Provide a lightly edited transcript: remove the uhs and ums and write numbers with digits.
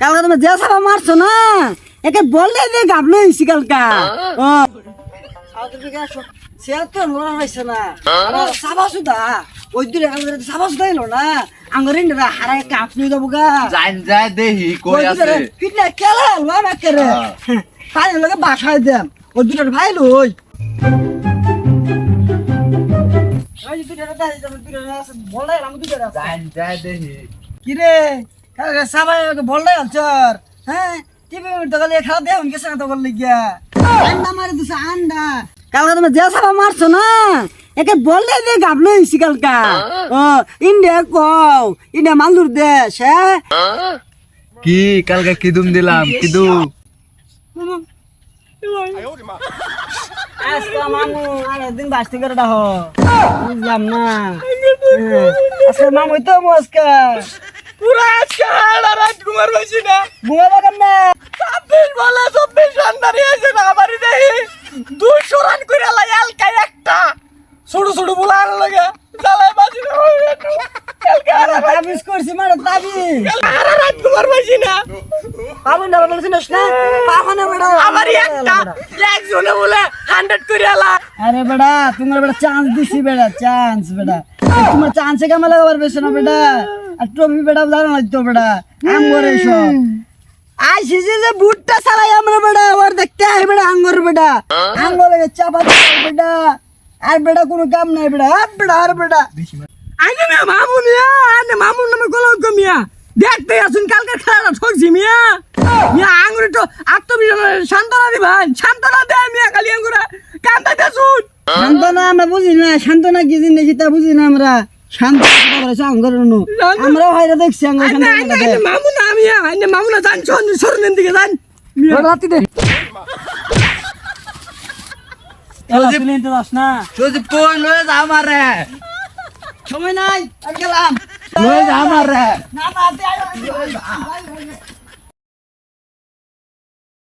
কালকে তুমি যে সাবা মারছো না একে বললে যে গাবলো হইছি কালকা ও সে তো নোরা হইছে না সাবা সুদা ওই দূরে আমাদের সাবা সুদা এলো না আঙ্গরে না হারায় কাপ নিয়ে যাবো গা জান যায় দেহি কই আছে কিনা কেলা লয় মাকেরে তাই লগে বাসায় দেম ওই দুটার ভাই লই ওই দুটার দাই তুমি দুটার আছে বলে আমি দুটার আছে জান যায় দেহি কিরে কালকে সাবা বললে আলচর হ্যাঁ টিভি তো গলে খাওয়া দে উনকে সাথে তো বললি গিয়া আন্ডা মারি দিছে আন্ডা কালকে তুমি যে সাবা মারছো না একে বললে যে গাবলো হইছি কালকা ও ইন্ডিয়া কও ইন্ডিয়া মালুর দেশ হ্যাঁ কি কালকে কিদুম দিলাম কিদু আজকে মামু আরে দিন বাস্তি করে ডাহ বুঝলাম না আজকে মামু তো মস্কা পুরা আজকে রাত ঘুমার হইছি না ঘুমাবো কেমনে 26 বলে 24 রান দাঁড়িয়ে আছে না আমারই দেহি 200 রান কইরা লাই আলকা একটা ছোট ছোট বলা আর লাগে চালাই বাজি না আরে তাবিজ করছি মানে তাবিজ আর রাত ঘুমার হইছি না পাবন না বলছিস না পাবনে বড় আমারই একটা একজনে বলে 100 কইরা লা আরে বেটা তোমার বেটা চান্স দিছি বেটা চান্স বেটা তোমার চান্সে কামে লাগাবার বেশ না বেটা আর ট্রফি বেটা জানো না তো বেটা আঙ্গর সব আইসি যে বুটটা চালাই আমরা বেটা ওর দেখতে আই বেটা আঙ্গর বেটা আঙ্গরে চাপা বেটা আর বেটা কোনো কাম নাই বেটা আর বেটা আইনে মে মামু মিয়া আইনে মামু নামে গলক মিয়া দেখতে আসুন কালকে খেলা ঠকছি মিয়া মিয়া আঙ্গুরে তো সান্তনা দিবেন সান্তনা দে মিয়া খালি আঙ্গুরা কান্দাইতে শুন শান্তনা আমরা বুঝি না শান্তনা কি জিনিস তা বুঝি না আমরা শান্তনা বলেছে আঙ্গর নু আমরাও হাইরা দেখছি আঙ্গর শান্তনা আইনে মামু না মিয়া আইনে মামু না জান সরনের দিকে জান রাতি দে এলা তুই তো দাস না যদি কোন লয়ে যা আমারে সময় নাই আমি গেলাম লয়ে যা আমারে না না